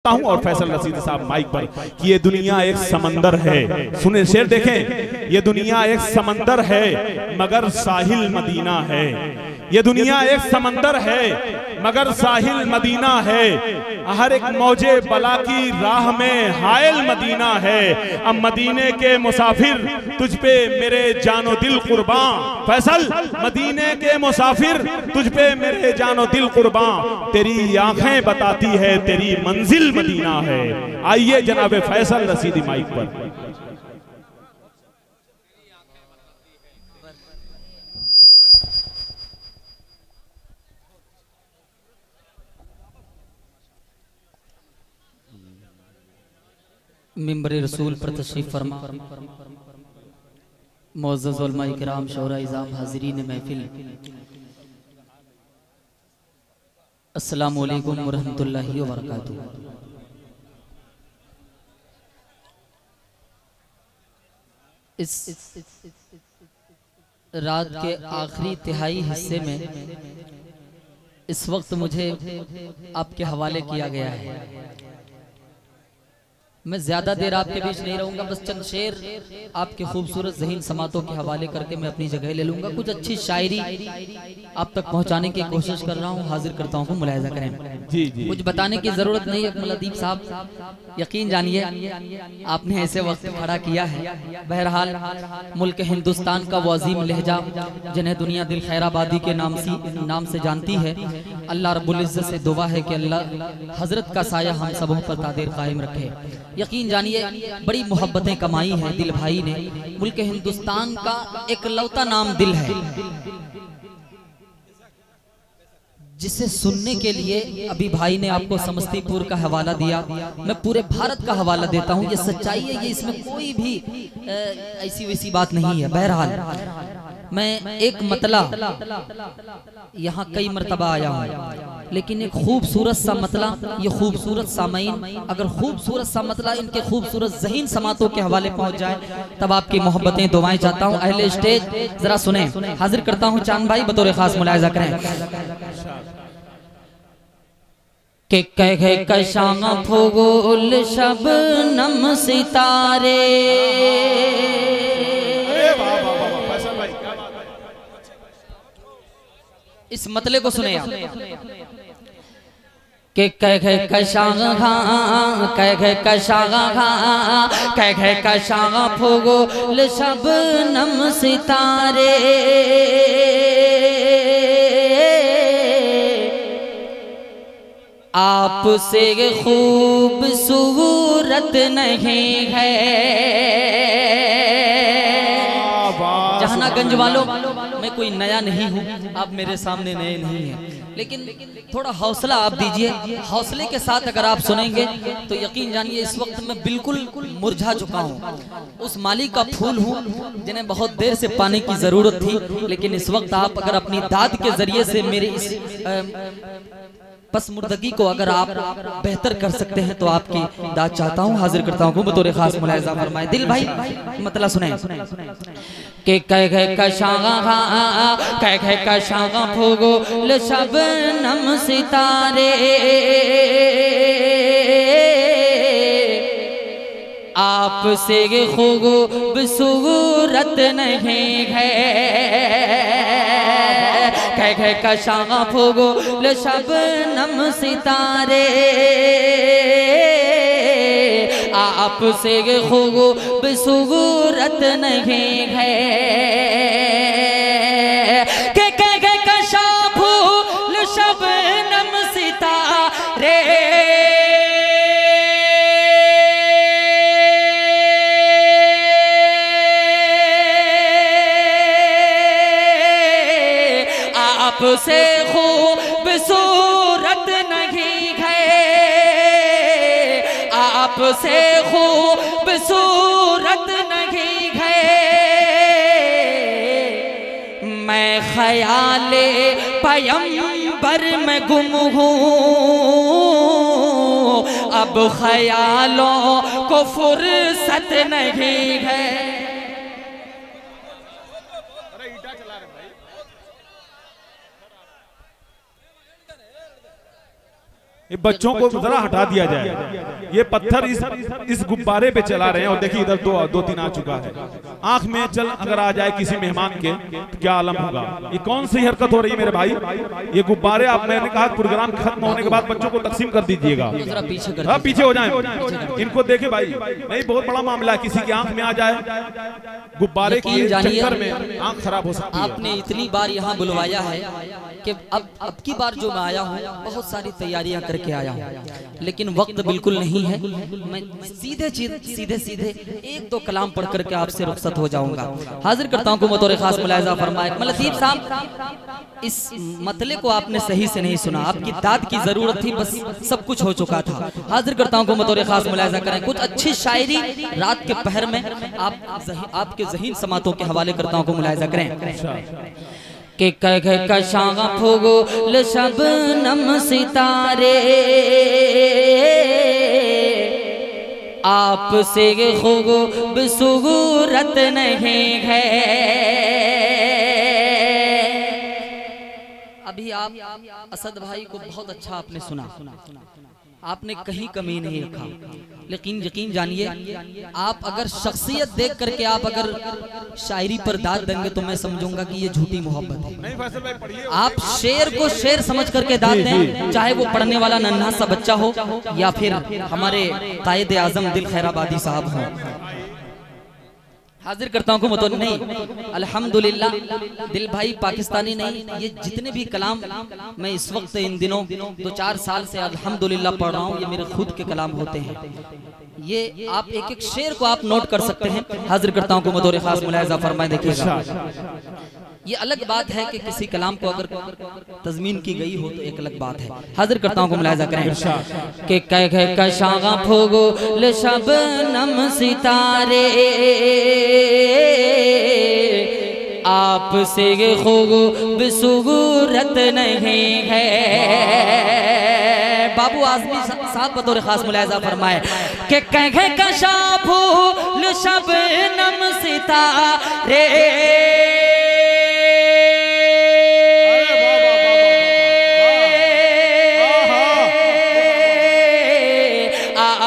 हूं और फैसल रशीद साहब माइक पर कि ये दुनिया एक समंदर है। सुने शेर देखें, ये दुनिया एक समंदर है मगर साहिल मदीना है। ये दुनिया एक समंदर है मगर साहिल मदीना है। हर एक मौजे बला की राह में हायल मदीना है। अब मदीने के मुसाफिर तुझ पे मेरे जानो दिल कुर्बान। फैसल, मदीने के मुसाफिर तुझ पे मेरे जानो दिल कुर्बान। तेरी आंखें बताती है तेरी मंजिल मदीना है। आइए जनाब फैसल रशीदी माइक पर। मिंबर रसूल पर तशरीफ फरमा मुअज़्ज़ज़ उलमा किराम शोरा इज़ाम हाज़रीन महफिल, अस्सलामु अलैकुम व रहमतुल्लाहि व बरकातुहू। इस रात के आखिरी तिहाई हिस्से में इस वक्त मुझे आपके हवाले किया गया है। मैं ज्यादा देर आपके बीच नहीं रहूंगा, बस चंद शेर आपके खूबसूरत ज़हीन समातों के हवाले करके मैं अपनी जगह ले लूंगा। कुछ अच्छी शायरी आप तक पहुंचाने की कोशिश कर रहा हूं, हाजिर करता हूं, मुलाहिजा करें। जी जी, कुछ बताने की जरूरत नहीं है मलदीप साहब, यकीन जानिए आपने ऐसे वक्त खड़ा किया है। बहरहाल मुल्क हिंदुस्तान का वो अजीम लहजा जिन्हें दुनिया दिल खैराबादी के नाम से जानती है, अल्लाह रब्बुल इज्जत से दुआ है कि अल्लाह हजरत का साया हम सबों पर तादेर कायम रखे। यकीन जानिए बड़ी मोहब्बतें कमाई हैं दिल भाई ने। मुल्क हिंदुस्तान का एक लौता नाम दिल है जिसे सुनने के लिए अभी भाई ने आपको समस्तीपुर का हवाला दिया, मैं पूरे भारत का हवाला देता हूँ। ये सच्चाई है, ये इसमें कोई भी ऐसी वैसी बात नहीं है। बहरहाल मैं एक मतला यहाँ कई मरतबा आया हूँ, लेकिन एक खूबसूरत सा मतला, ये खूबसूरत सामईन अगर खूबसूरत सा मतला इनके खूबसूरत ज़हीन समातों के हवाले पहुँच जाए तब आपकी मोहब्बतें दुआएं चाहता हूँ। अहले स्टेज जरा सुने, हाजिर करता हूँ चांद भाई, बतौर खास मुलाहिजा करें कि कहे कशां फूल शबनम सितारे। इस मतले को सुने आप कि कहे कशां कहे कशां कहे कशां फूल शबनम सितारे। आपसे खूबसूरत नहीं है। जहानागंज वालों, मैं कोई नया नहीं हूँ, आप मेरे सामने नए नहीं हैं, लेकिन थोड़ा हौसला आप दीजिए। हौसले के साथ अगर आप सुनेंगे तो यकीन जानिए इस वक्त मैं बिल्कुल मुरझा चुका हूँ। उस माली का फूल हूँ जिन्हें बहुत देर से पाने की जरूरत थी, लेकिन इस वक्त आप अगर अपनी दाद के जरिए से मेरे इस पसमुर्दगी को अगर आप बेहतर कर सकते हैं तो आपकी दाद चाहता हूँ, हाजिर करता हूँ, बतौर खास मुलाहिजा फरमाए। दिल भाई मतलब सुने कि कहे कशां कहे कशां फूल शबनम सितारे। आपसे खूबसूरत नहीं है। कहे कशां फूल शबनम सितारे। आपसे खूबसूरत नहीं है। के कहे कशां फूल शबनम सितारे। आपसे खूबसूरत नहीं है। आपसे खूबसूरत नहीं है। मैं ख्याले पैगंबर में गुम हूँ, अब ख्यालों को फुर्सत नहीं है। ये बच्चों को जरा हटा दिया जाए। ये पत्थर इस गुब्बारे पे चला रहे हैं और देखिए इधर दो तीन आ चुका है। आंख में चल अगर आ जाए किसी मेहमान के तो क्या आलम होगा। ये कौन सी हरकत हो रही है मेरे भाई। ये गुब्बारे आप, मैंने कहा प्रोग्राम खत्म होने के बाद बच्चों को तकसीम कर दीजिएगा। हाँ पीछे हो जाए, इनको देखे भाई, नहीं बहुत बड़ा मामला है, किसी की आंख में आ जाए गुब्बारे के चक्कर में आंख खराब हो सकती है। आपने इतनी बार यहाँ बुलवाया है कि अब की बार जो मैं आया हूँ बहुत सारी तैयारियां करके आया हूँ, लेकिन वक्त बिल्कुल नहीं है। मैं सीधे एक दो कलाम पढ़ करके आपसे रुखसत हो जाऊंगा। हाजिर करता हूँ को बतौर खास मुलाहिजा फरमाए। लतीफ साहब, इस मतले को आपने सही से नहीं सुना, आपकी दाद की जरूरत थी, बस सब कुछ हो चुका था। हाजिर करता हूँ को बतौर खास मुलाहिजा करें। कुछ अच्छी शायरी रात के पहर में आपके ज़हीन समातों के हवाले करता हूँ को मुलाहिजा करें कि कह कशागा फूल शबनम सितारे आपसे खूबसूरत नहीं है। अभी आप असद भाई को बहुत अच्छा आपने सुना, आपने कहीं कमी नहीं रखा, लेकिन यकीन जानिए आप अगर शख्सियत देख करके आप अगर शायरी पर दाद देंगे तो मैं समझूंगा कि ये झूठी मोहब्बत है। आप शेर को शेर समझ करके दाद दें, चाहे वो पढ़ने वाला नन्हा सा बच्चा हो या फिर हमारे कायदे आजम दिल खैराबादी साहब हों। हाजिर करता हूँ मतलब नहीं, अल्हम्दुलिल्लाह दिल भाई पाकिस्तानी नहीं, ये जितने भी कलाम मैं इस वक्त इन दिनों 2-4 साल से अल्हम्दुलिल्लाह पढ़ रहा हूँ, ये मेरे खुद के कलाम होते हैं। ये आप एक एक शेर को आप नोट कर सकते हैं। हाजिर करता हूँ बतौर खास मुलाहिजा फरमाए। देखिएगा, ये अलग बात है कि किसी कलाम को अगर तज़मीन की गई हो तो एक अलग बात है। हाजिर करता हूँ मुलाहिजा करें कि कह कशागा फूल शबनम सितारे आपसे खूबसूरत नहीं है। बाबू आज़मी साहब बतौर खास मुलाहिजा फरमाए कि कह कशा फूल शबनम सितारे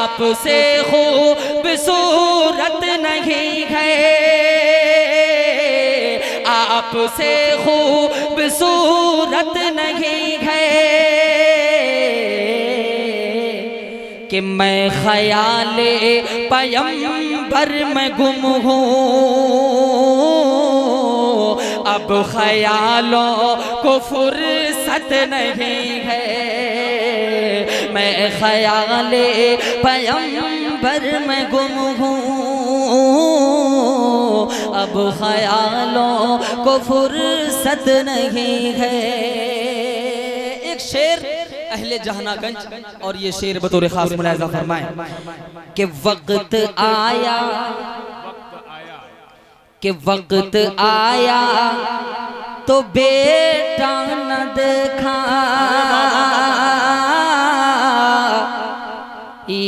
आपसे खूबसूरत नहीं है, आपसे खूबसूरत नहीं है कि मैं ख्याले पैगंबर में गुम हूँ। अब ख्यालों को फुर्सत नहीं है, मैं ख्याले पैगंबर में गुम हूँ। अब ख्यालों को फुर्सत नहीं है। एक शेर अहले जहानागंज, और ये शेर बतौर खास मुलाहिजा फरमाए कि वक्त आया कि वक्त आया तो बेटा न देखा,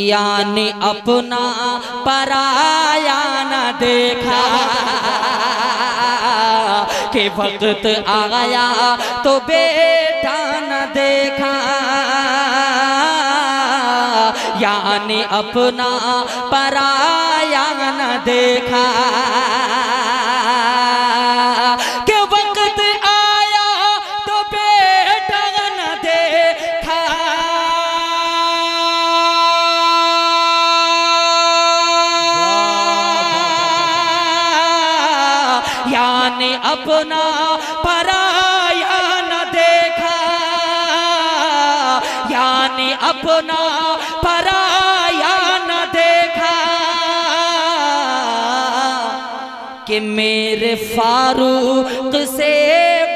यानी अपना पराया न देखा। कि वक्त आया तो बेटा न देखा, यानी अपना पराया न देखा। कि वक्त आया तो बेटा न देखा, यानी अपना पराया न देखा, यानी अपना पराया न देखा। कि मेरे फारूक से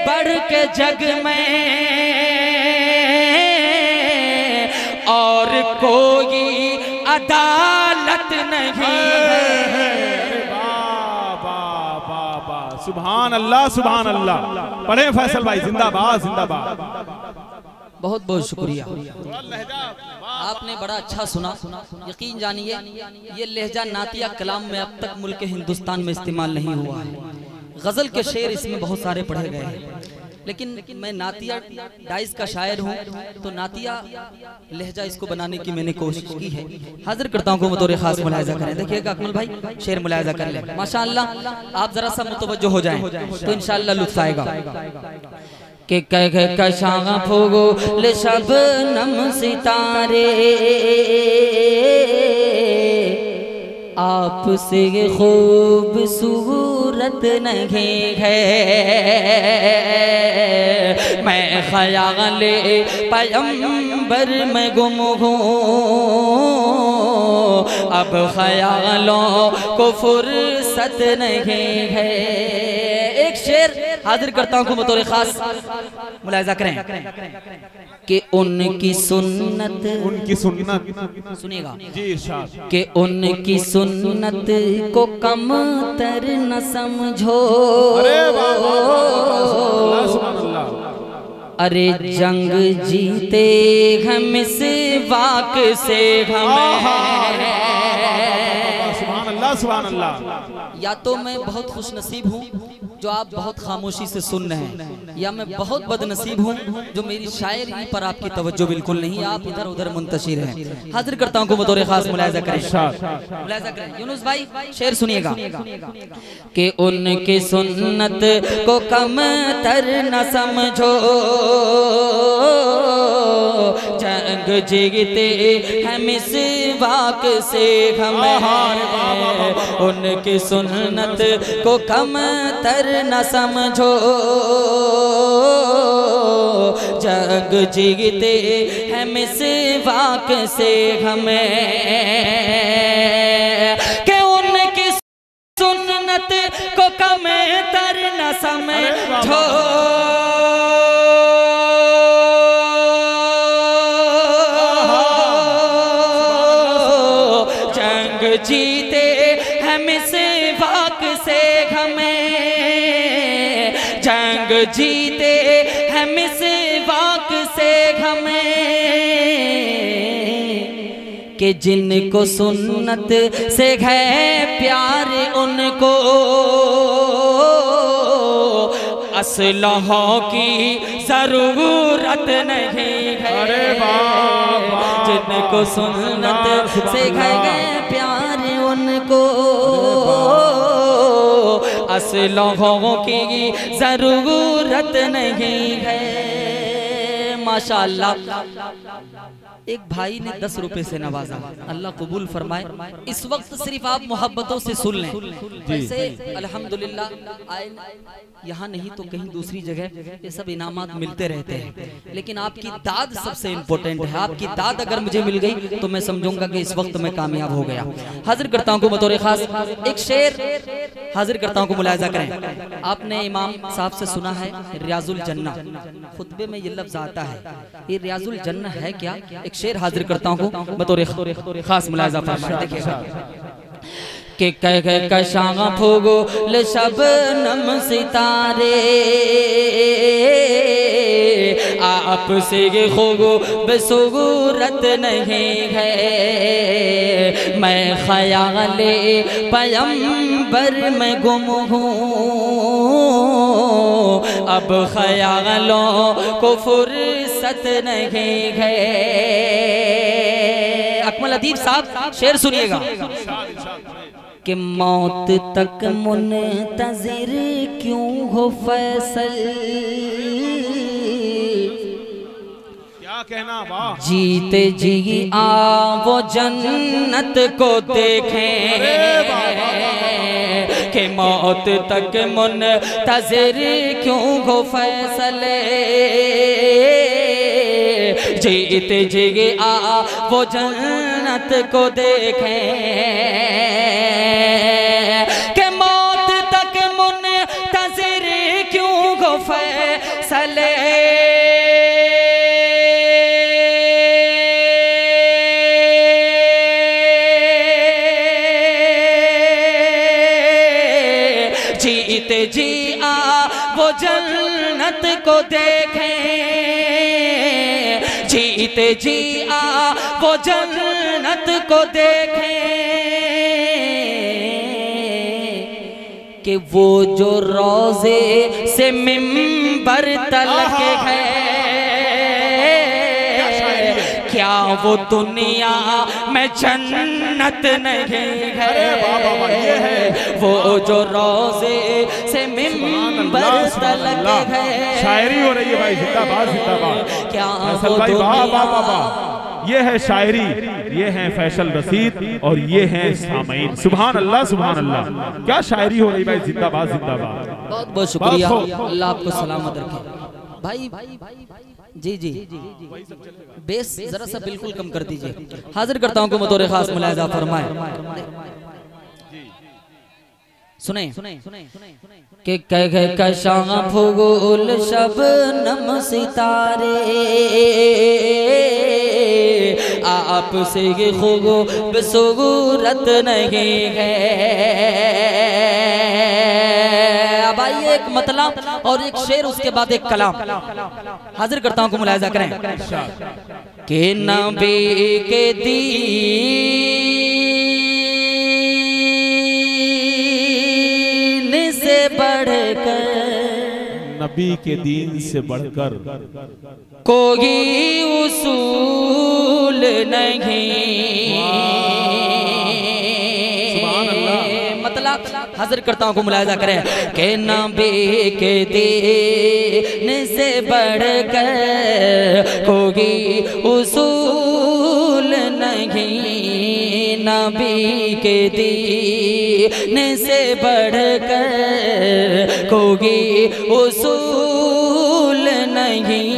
बढ़ के जग में और कोई अदालत नहीं है। सुभान अल्लाह, सुभान अल्लाह। पढ़े फैसल भाई, जिंदाबाद जिंदाबाद। बहुत बहुत शुक्रिया, आपने बड़ा अच्छा सुना। यकीन जानिए ये लहजा नातिया कलाम में अब तक मुल्क हिंदुस्तान में इस्तेमाल नहीं हुआ है। गज़ल के शेर इसमें बहुत सारे पढ़े गए हैं, लेकिन मैं नातिया डाइस का शायर हूँ, तो नातिया लहजा इसको बनाने की मैंने कोशिश की है। हाजिर करता हूँ बतौर खास मुलाहिजा करें। देखिएगा अकमल भाई, शेर मुलाहिजा कर ले। माशाअल्लाह आप जरा सा मुतवज्जो हो जाएं तो इंशाअल्लाह लुत्फ आएगा। के कह कशां फूगो ले शबनम सितारे, आपसे खूबसूरत नहीं है, मैं ख़याले पैगंबर में गुम हूँ, अब ख़यालों को फुर्सत नहीं है। एक शेर हाजिर करता हूँ बतौर खास मुलाहिजा करें कि उनकी सुन्नत सुनिएगा जी इरशाद कि उनकी सुन्नत को कम तर न समझो। अरे जंग जीते हम इस वाक से सुभान अल्लाह। या तो मैं बहुत खुश नसीब हूँ जो आप बहुत खामोशी से सुन रहे हैं, या मैं बहुत बदनसीब हूँ जो मेरी शायरी पर आपकी तवज्जो बिल्कुल नहीं, आप इधर उधर मुंतशिर हैं। हाजिर करता हूँ बतौर खास मुलाहिजा करें। यूनुस भाई शेर सुनिएगा कि उनकी सुन्नत को कम तर न समझो, जंग जीते हम इस वाक से हमें, उनकी सुन्नत को कम तर न समझो, जग जीते हम इस वाक से हमें, कि उनकी सुन्नत को कम तर न समझो, जंग जीते हम इस वाक से हमें, जंग जीते हम इस वाक से हमें, कि जिनको सुन्नत से है प्यार उनको असलहों की जरूरत नहीं है। जिनको सुन्नत से है प्यार उनको असलहों की जरूरत नहीं है। माशाअल्लाह एक भाई ने 10 रुपए से नवाजा, अल्लाह कबूल फरमाए। इस वक्त सिर्फ आप मोहब्बतों से सुन लें। वैसे अल्हम्दुलिल्लाह आए यहाँ नहीं तो कहीं दूसरी जगह ये सब इनामात मिलते रहते हैं, लेकिन आपकी दाद सबसे इम्पोर्टेंट है। आपकी दाद अगर मुझे मिल गई तो मैं समझूंगा कि इस वक्त मैं कामयाब हो गया। हाजिर करता हूँ बतौर खास एक शेर हाजिर करता हूँ, मुलाहिजा करें। आपने इमाम साहब से सुना है रियाजुल जन्ना, खुतबे में ये लफ्ज आता है, ये रियाजुल जन्ना है क्या? एक शेर हाजिर करता हूँ बतौर खास मुलाहिजा फरमाएं। देखिएगा कि कह कशां फूगो ले शबनम सितारे, आपसे खूबसूरत नहीं है, मैं ख़याले पैगंबर में गुम हूँ, अब ख़यालों को फुर्सत नहीं है। अकमल अदीब साहब शेर सुनिएगा कि मौत तक मुंतज़िर क्यों हो फैसल, क्या कहना वाह, जीते जी आ वो जन्नत को देखें, कि मौत तक मुंतज़िर क्यों हो फैसले, जीते जी आ वो जन्नत को देखें, कि मौत तक मुंतज़िर क्यों हो फैसले, जीते जी आ वो जन्नत को देखें, जीते जी आ वो जन्नत को देखें, कि वो जो रोज़े से मिंबर मिंबर तलक है, क्या वो दुनिया में जन्नत नहीं है, वो जो रोजे से मिंबर तलक है। शायरी हो रही है भाई, जिंदाबाद जिंदाबाद। क्या फैसल भाई वाह वाह वाह वाह, ये है शायरी, ये है फैसल रशीद और ये है सामईन। सुभान अल्लाह सुभान अल्लाह, क्या शायरी हो रही भाई, जिंदाबाद जिंदाबाद। बहुत बहुत शुक्रिया, अल्लाह आपको सलामत रखे भाई। जी जी बेस जरा सा बिल्कुल कम कर दीजिए। हाजिर करता हूँ को बतौर खास मुलाहिजा फरमाए। सुने कि कह कशां फूल शबनम सितारे, आपसे खूबसूरत नहीं है। अब आइए एक मतलब और एक शेर, उसके बाद एक कलाम हाजिर करता हूँ को मुलाहिजा करें कि नबी के दीन से बढ़कर, नबी के दीन से बढ़कर कोई उसूल नहीं। मतलब हाजिर करता हूँ को मुलाहिजा करें कि नबी के दीन से बढ़कर कोई उसूल नहीं, नबी के दीन से बढ़कर कोई उसूल नहीं,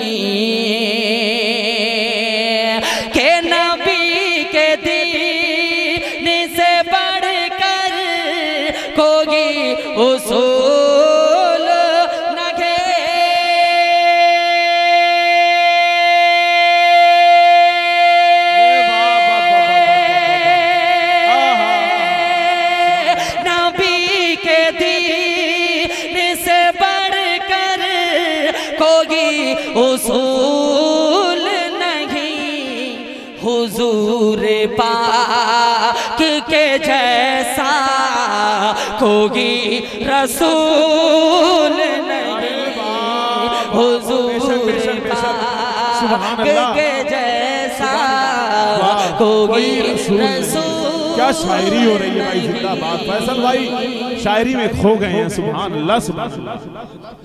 के नबी के दीन से बढ़कर कोई उसूल नहीं। नबी के दीन से बढ़कर कोई उसूल नहीं, हुजूर पाक के जैसा कोई रसूल नहीं, हुजूर पाक के जैसा कोई रसूल। क्या शायरी हो रही है भाई, जिंदाबाद। फैसल भाई शायरी में खो गए हैं, सुभान अल्लाह सुभान अल्लाह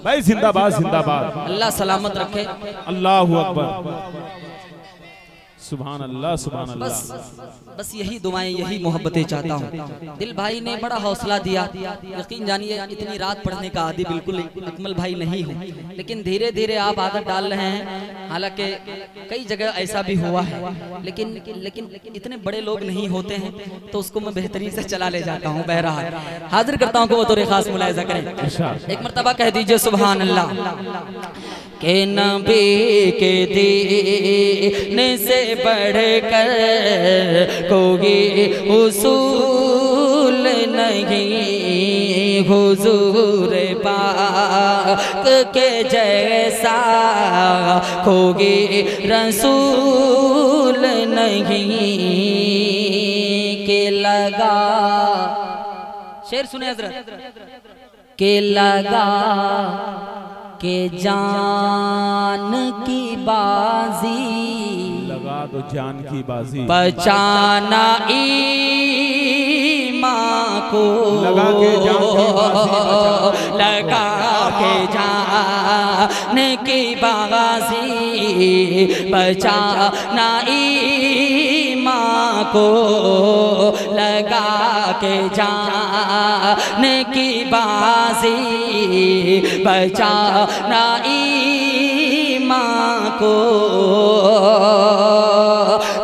भाई, जिंदाबाद जिंदाबाद। अल्लाह सलामत रखे, अल्लाहु अकबर, सुभान अल्लाह सुभान अल्लाह। बस यही दुआएं, यही मोहब्बतें चाहता हूँ। दिल भाई ने बड़ा हौसला दिया, यकीन जानिए इतनी रात पढ़ने का आदि बिल्कुल अकमल भाई नहीं हूँ, लेकिन धीरे धीरे आप आदत डाल रहे हैं। हालांकि कई जगह ऐसा भी हुआ है, लेकिन इतने बड़े लोग नहीं होते हैं, तो उसको मैं बेहतरीन से चला ले जाता हूँ। बहरहाल हाजिर करता हूँ को बतौर खास मुलाहिजा करें, एक मरतबा कह दीजिए सुभान अल्लाह। के नबी के दीन से बढ़कर कोई उसूल नहीं, हुजूर पाक के जैसा कोई रसूल नहीं। के लगा शेर सुने हजरत, के लगा के जान की बाजी, लगा दो जान की बाजी, बचाना ईमान को, लगा के जान की बाजी, लगा के जान की बाजी, बचाना ईमान को, लगा के जान की बाजी, बचाना ईमान को,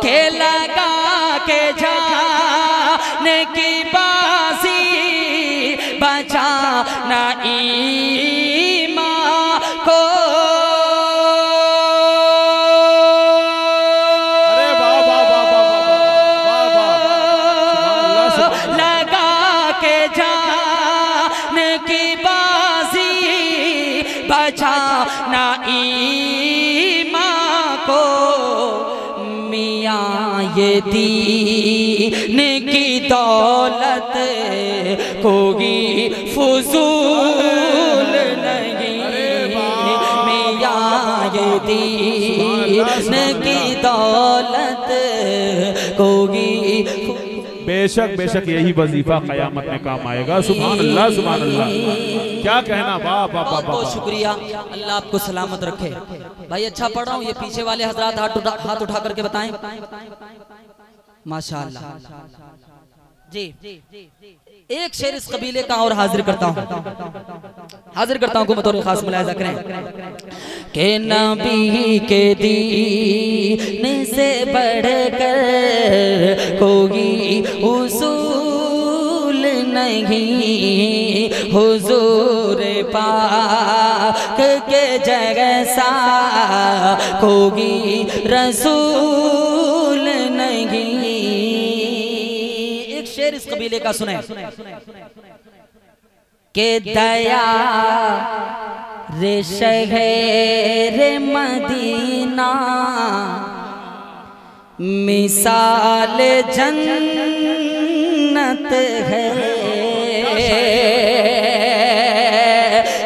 के लगा के जाने की बाजी, बचाना ईमान को। अरे वाह वाह वाह वाह वाह, लगा के जाने की बाजी, बचाना ईमान को। मियाँ ये दीन की दौलत कोई फुजूल नहीं, के दीन की दौलत कोगी। बेशक बेशक यही वजीफा कयामत में काम आएगा। सुभान अल्लाह सुभान अल्लाह, क्या कहना। वाह वाह वाह, बहुत शुक्रिया, अल्लाह आपको सलामत रखे। भाई अच्छा पढ़ रहा हूँ, ये पीछे वाले हजरात हाथ उठा करके बताएं। माशाअल्लाह जी। एक शेर इस कबीले का और हाजिर करता हूँ को बतौर खास मुलाहिजा करें कि नबी के दीन से बढ़कर कोई उसूल नहीं, हुजूर पाक के जैसा कोई रसूल नहीं। एक शेर इस कबीले का सुने के दया रे शहर मदीना मिसाल जन्नत है।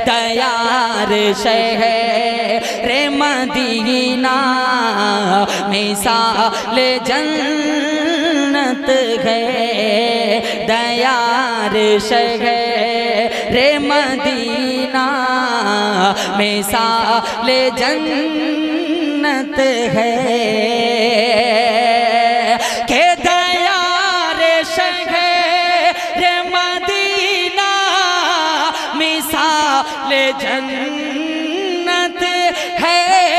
दया रे शहर मदीना मिसाल जन्नत है। दया रे शहर मदीना मिसाल जन्नत है। के दया रे शहर मदीना मिसाल जन्नत है।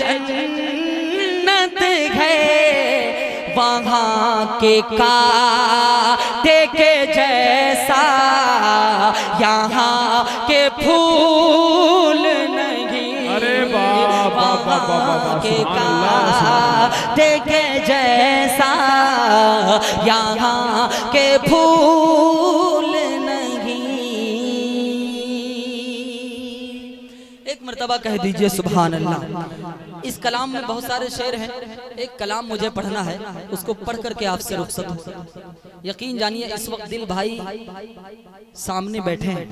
जन्नत है वहाँ के कांटे के जैसा यहाँ के फूल नहीं। अरे वहाँ के कांटे के जैसा यहाँ के फूल नहीं। एक मर्तबा कह दीजिए सुभान अल्लाह। इस कलाम में बहुत सारे शेर हैं, एक कलाम मुझे पढ़ना है, उसको पढ़ करके आपसे रुखसत हूं। यकीन जानिए इस वक्त दिल भाई सामने बैठे हैं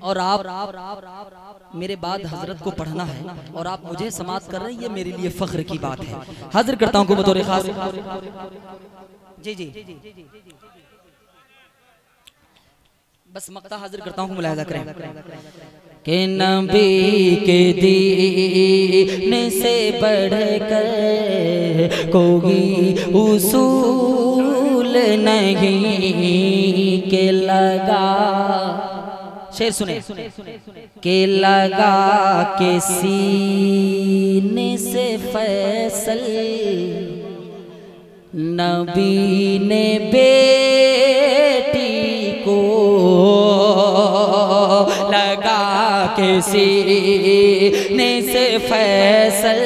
और आप मेरे बाद हजरत को पढ़ना है और आप मुझे समाअत कर रहे हैं, ये मेरे लिए फख्र की बात है। हाजिर करता हूं को बतौर खास। जी जी बस मक्ता हाजिर करता हूं, मुलाहिजा करें कि नबी के दीन से बढ़कर कोई उसूल नहीं। के लगा शेर सुने के लगा के सीने से फैसल नबी ने बेटी को लगा के सीने से फैसल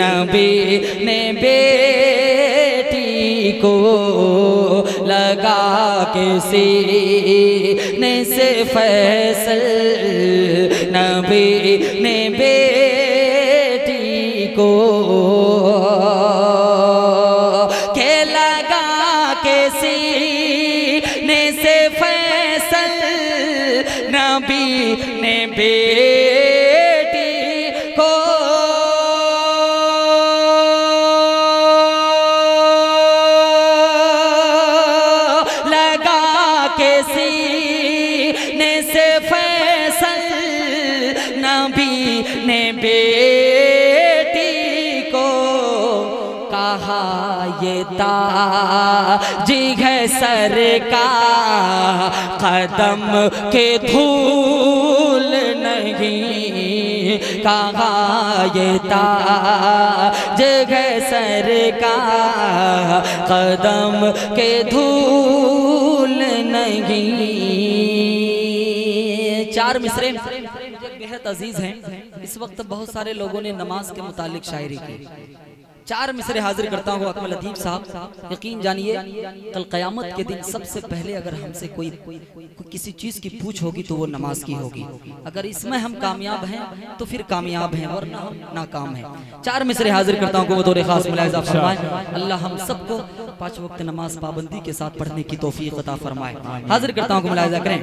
नबी ने बेटी को लगा के सीने से फैसल नबी ने बेटी को के लगा के सीने से फैसल नबी ने बेटी को लगा के सीने से फैसल नबी ने बेटी को कहा ये ताज है सर का कदम के धूल नहीं। कहा ये ताज है सर का कदम के धूल नहीं। चार मिसरे बेहद अजीज हैं। इस वक्त बहुत सारे लोगों ने नमाज के मुतालिक शायरी की, 4 मिसरे हाजिर करता हूँ अकमल अदीब साहब। यकीन जानिए कल क़यामत के दिन सबसे पहले अगर हमसे कोई किसी चीज़ की पूछ होगी तो वो नमाज की होगी। अगर इसमें हम कामयाब हैं तो फिर कामयाब हैं, वरना हम नाकाम हैं। 4 मिसरे हाजिर करता हूँ बतौर खास मुलाहिज़ा फरमाए। अल्लाह हम सबको 5 वक्त नमाज पाबंदी के साथ पढ़ने की तौफीक अता फरमाए। हाजिर करता हूँ, मुलाहिज़ा करें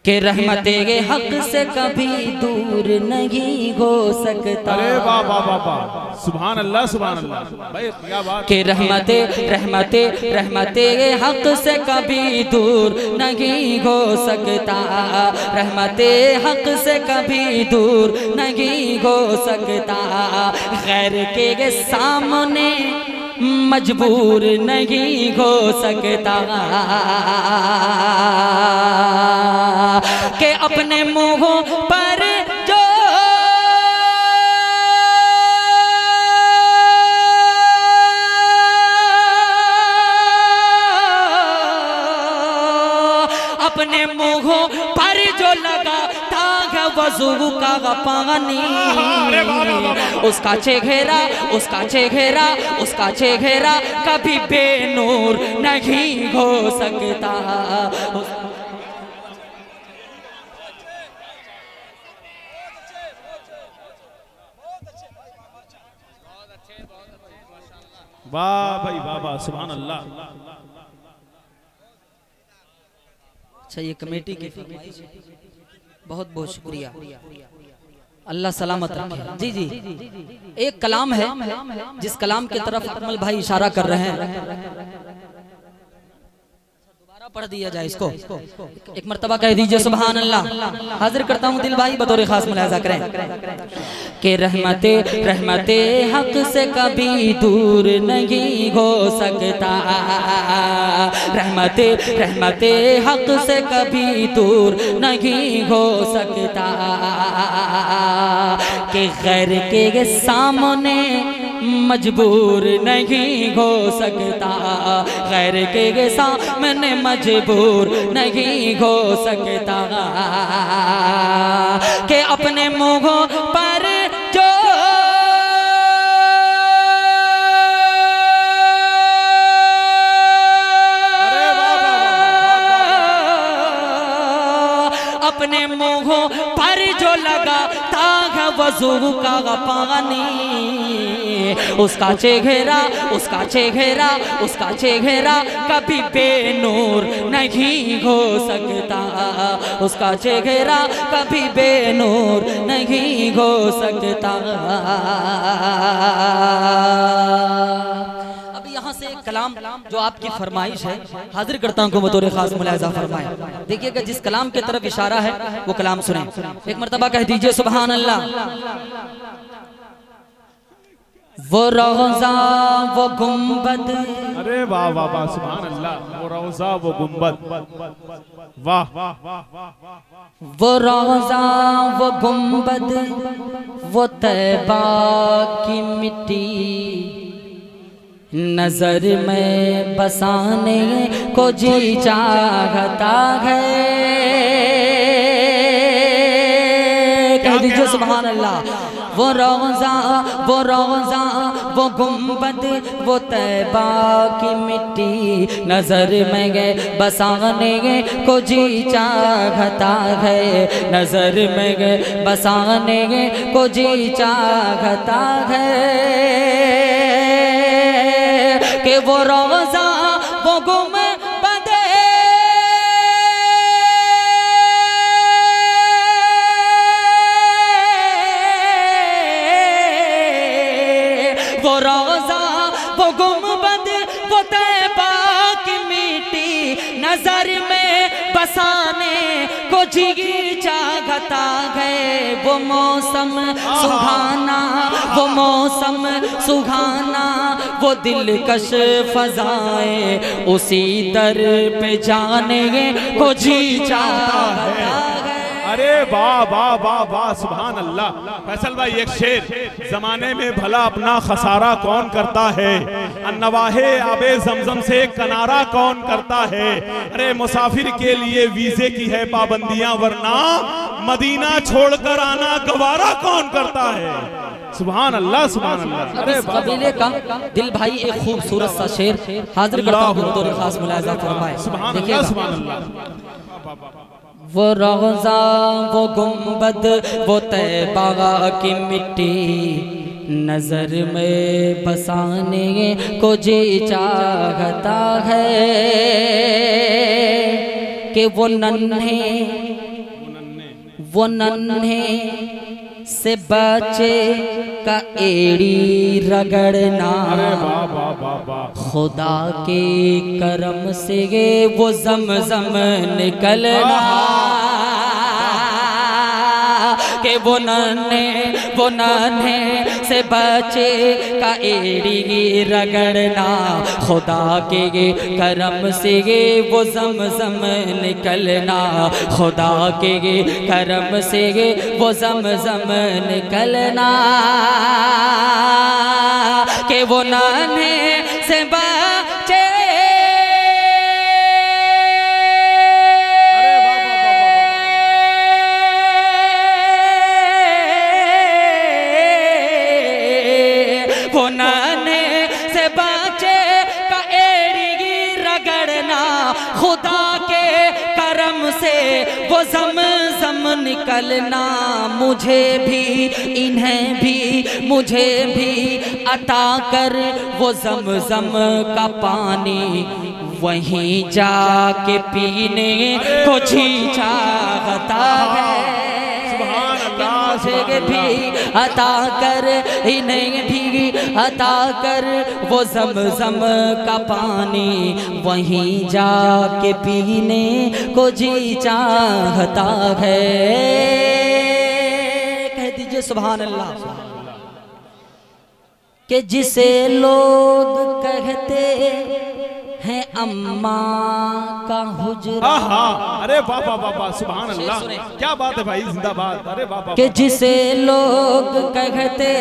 कि रहमते हक से कभी दूर नहीं हो सकता। अरे वाह वाह वाह वाह, सुभान अल्लाह सुभान अल्लाह भाई, क्या बात। कि रहमते हक से कभी दूर नहीं हो सकता। रहमते हक से कभी दूर नहीं हो सकता। गैर के सामने मजबूर नहीं हो सकता। के अपने मुंहों पर जो अपने मुंहों पर जो लगा वज़ू का पानी, उसका चेहरा उसका चेहरा कभी बेनूर नहीं हो सकता। वाह भाई वाह वाह, सुभान अल्लाह। अच्छा, ये कमेटी की बहुत बहुत शुक्रिया, अल्लाह सलामत रखे। जी जी, एक कलाम है जिस कलाम की तरफ अकमल भाई इशारा कर रहे हैं, पढ़ दिया जाए इसको। एक मर्तबा कह दीजिए सुभान अल्लाह। हाजिर करता हूँ दिल भाई बतौर खास मुलाहिज़ा करें कि रहमते हक से कभी दूर नहीं हो सकता। रहमते हक से कभी दूर नहीं हो सकता। कि गैर के सामने मजबूर नहीं हो सकता। गैर के सामने मजबूर नहीं हो सकता। कि अपने मुंहों पर जो अपने मुंहों पर जो लगा ताग वज़ू का पानी, उसका चेहरा कभी बेनूर नहीं हो सकता। उसका चेहरा कभी बेनूर नहीं हो सकता। यहाँ से एक कलाम जो आपकी फरमाइश है हाजिर करता हूँ बतौर खास मुलाहिज़ा फरमाए। देखिएगा जिस कलाम की तरफ इशारा है वो कलाम सुने। एक मर्तबा कह दीजिए सुभान अल्लाह। वो रोज़ा वो गुंबद, अरे वाह वाह वाह, सुभान अल्लाह। वो रोज़ा वो गुंबद, वाह वाह वाह। वो रोज़ा वो गुंबद वो तैबा की मिट्टी, नजर में बसाने को जी चाहता है। कह दीजिए सुभान अल्लाह। वो रोज़ा वो गुंबद वो तैबा की मिट्टी, नजर में बसाने को जी चाहता है। नजर में बसाने को जी चाहता है। कि वो रोज़ा वो गुंबद वो रोज़ा वो गुंबद वो तैबा की मिट्टी, नजर में बसाने को जी चाहता है। वो मौसम सुहाना वो मौसम सुहाना वो दिलकश फजाएं उसी दर पे जाने को जी चाहता है। अरे वाह वाह वाह वाह, सुभान अल्लाह। फैसल भाई एक शेर, जमाने में भला अपना खसारा कौन करता है, अन्नवाहे आबे जमजम से किनारा कौन करता है। अरे मुसाफिर के लिए वीजे की है पाबंदियां, वरना मदीना छोड़कर आना गवारा कौन करता है। सुभान अल्लाह सुभान अल्लाह। अरे इस कबीले का दिल भाई एक खूबसूरत सा शेर हाजिर करता हूं, बतौर खास मुलाहिजा फरमाए। देखिएगा, वो रोज़ा वो गुंबद वो तैबा की मिट्टी नजर में बसाने को जी चाहता है कि वो नन्हे से बच्चे का एड़ी रगड़ना, खुदा के करम से वो ज़मज़म निकलना, कि वो नन्हे से बच्चे का एड़ी रगड़ना, खुदा के करम से वो ज़मज़म निकलना, खुदा के करम से वो ज़मज़म निकलना, कि वो नन्हे से बच्चे खुदा के करम से वो ज़मज़म निकलना, मुझे भी इन्हें भी मुझे भी अता कर वो ज़मज़म का पानी, वहीं जाके पीने को जी चाहता है। मुझे भी अता कर इन्हें भी अता कर वो ज़मज़म का पानी, वहीं जाके पीने को जी चाहता है। कह दीजिए सुभान अल्लाह। कि जिसे लोग कहते हैं अम्मा का हुजरा, अरे बाबा बाबा सुभान अल्लाह, क्या बात है भाई, जिंदाबाद। अरे बाबा, कि जिसे लोग कहते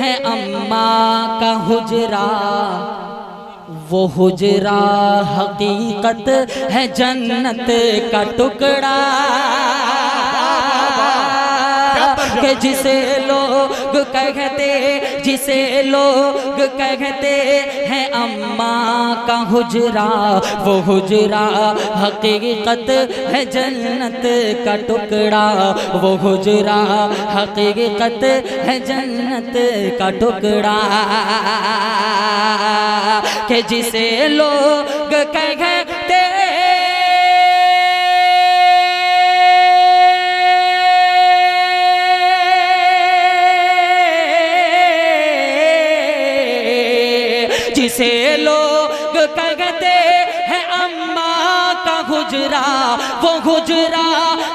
हैं अम्मा का हुजरा, वो हुजरा हकीकत है जन्नत का टुकड़ा, कि जिसे लोग कहते हैं अम्मा का हुजरा, वो हुजरा हकीकत है जन्नत का टुकड़ा, वो हुजरा हकीकत है जन्नत का टुकड़ा, कि जिसे लोग कहते जिसे लोग कहते हैं अम्मा का हुजरा, वो हुजरा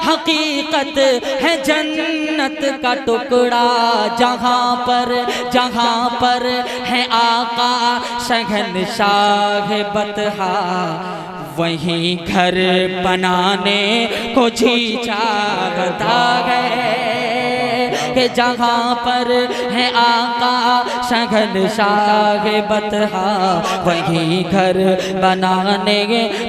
हकीकत है जन्नत का टुकड़ा, जहाँ पर है आका शहंशाह बतहा, वहीं घर बनाने को जी चाहता है। कि जहाँ पर है आका शहंशाह बतहा, वहीं घर बनाने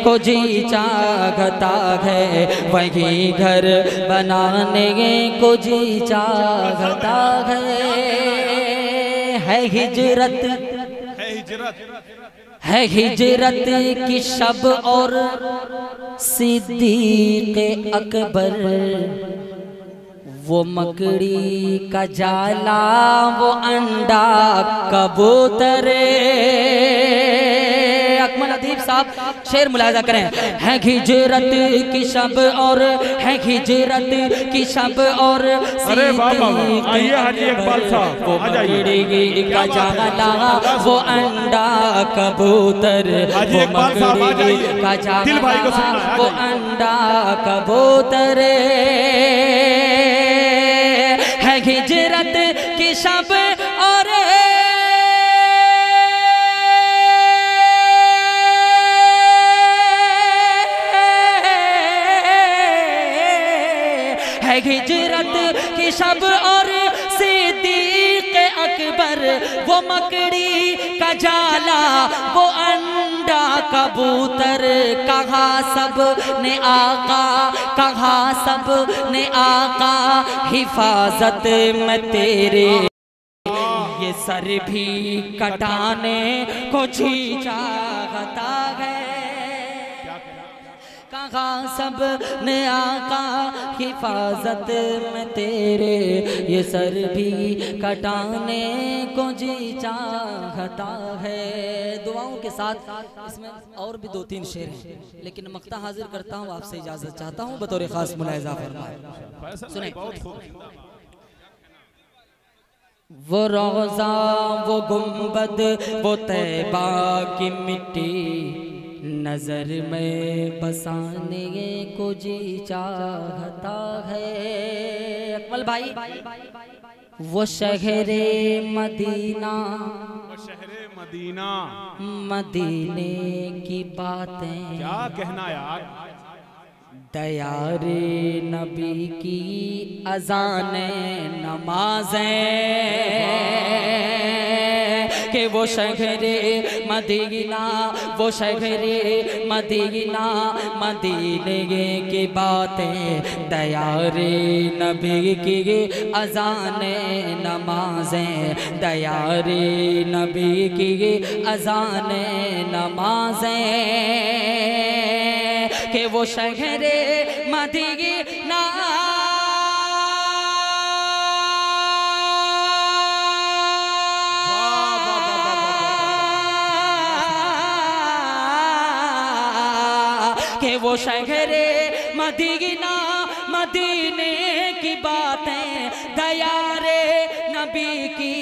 को जी चाहता है, वहीं घर बनाने को जी चाहता है हिजरत की शब और सिद्दीक़ अकबर, वो मकड़ी का जाला वो अंडा कबूतर। अकमल अदीब साहब शेर मुलाहिजा करें। है हिजरत की शब और है हिजरत की शब और अरे बाबा आइए हाजी इकबाल साहब, वो मकड़ी का जाला वो अंडा कबूतर, वो मकड़ी का जाला वो अंडा कबूतर। है हिजरत की शब और है हिजरत की शब और सिद्दीक़ अकबर, वो मकड़ी का जाला, वो अंडा कबूतर, कहा सब ने आका, कहा सब ने आका, हिफाजत में तेरे ये सर भी कटाने को जी चाहता है। कहा सब ने आका, हिफाजत में तेरे ये सर भी कटाने को जी चाहता है। दुआओं के साथ इसमें और भी 2-3 शेर हैं, लेकिन मक्ता हाजिर करता हूँ, आपसे इजाजत चाहता हूँ बतौर खास मुलाहिजा फरमाए। सुने, वो रोज़ा, वो गुंबद, वो तैबा की मिट्टी, नजर में बसाने को जी चाहता है। अकमल भाई, वो शहरे मदीना, मदीने की बातें क्या कहना यार, दयारे नबी की अज़ाने नमाजें, कि वो शहरे मदीना, वो शहरे मदीना, मदीने की बातें, दयारे नबी की अज़ाने नमाजें, दयारे नबी की अज़ाने नमाजें, कि वो शहरे मदीना, कि वो शहरे मदीना, मदीने की बातें, दयारे नबी की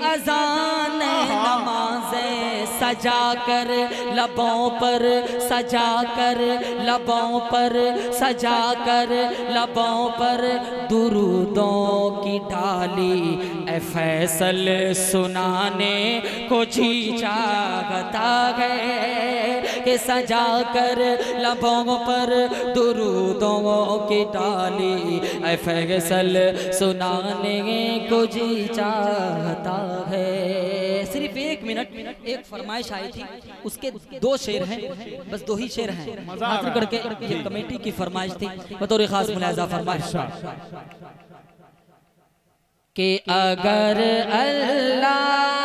अज़ान नमाजें, सजा कर लबों पर, सजा कर लबों पर, सजा कर लबों पर दुरूदों की डाली, ए फैसल सुनाने को जी चाहता है। कि सजा कर लबों पर दुरूदों की डाली, ए फैसल सुनाने को जी चाहता है। सिर्फ 1 मिनट, एक फरमाइश आई थी, उसके 2 शेर हैं, बस 2 ही शेर हैं, हाजिर करके ये कमेटी की फरमाइश थी, बतौर खास मुलाहिजा फरमाइश कि अगर अल्लाह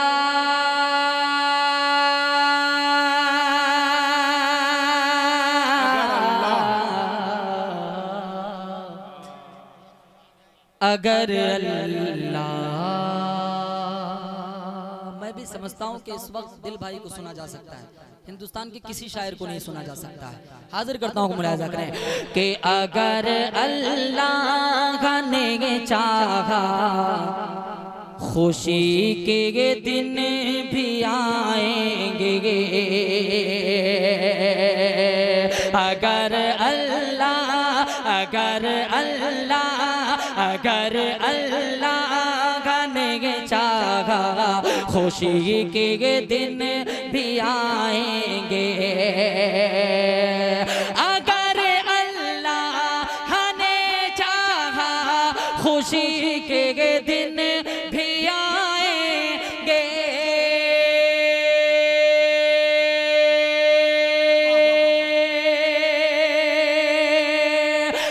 अगर अल्लाह, मैं भी समझता हूँ कि इस वक्त दिल भाई को सुना जा सकता है, हिंदुस्तान के किसी शायर को नहीं सुना जा सकता है। हाजिर करता हूँ, मुलाहिजा करें कि अगर अल्लाह ने चाहा, खुशी के दिन भी आएंगे, अगर अल्लाह, अगर अल्लाह, अगर अल्लाह ने चाहा, खुशी के दिन भी आएंगे, अगर अल्लाह ने चाहा, खुशी के दिन भी आएंगे,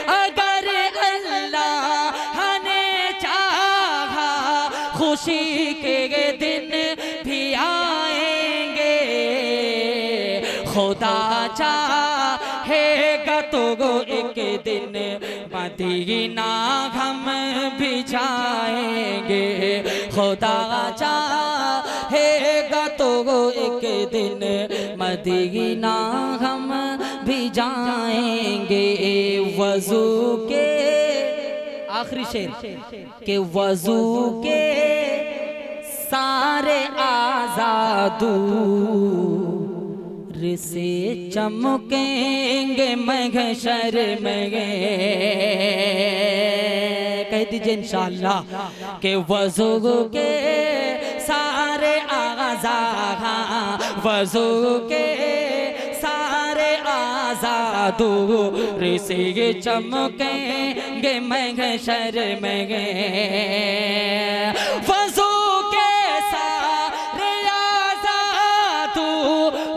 अगर अल्लाह ने चाहा, खुशी के दिन भी आएंगे, खुदा चाहेगा तो एक दिन मदीना हम भी जाएंगे, खुदा चाहेगा तो एक दिन मदीना हम भी जाएंगे। वज़ू के आखिरी शेर के वज़ू के सारे आज़ादू से चमकेंगे महशर में, कह दीजिए इंशाअल्लाह के वज़ू के सारे आज़ा, वज़ू के सारे आज़ादू से चमकेंगे महशर में, वज़ू के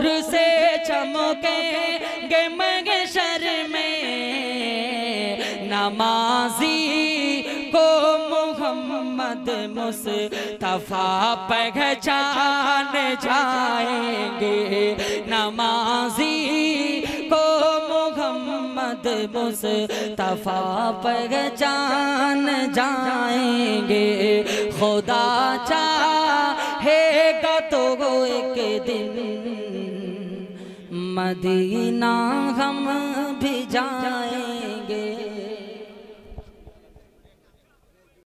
नूर से चमकेंगे महशर में, नमाजी को मोहम्मद मुस्तफा पहचान जाएंगे, नमाजी को मोहम्मद मुस्तफा पहचान जाएंगे। खुदा चाहेगा तो एक दिन मदीना हम भी जाएंगे।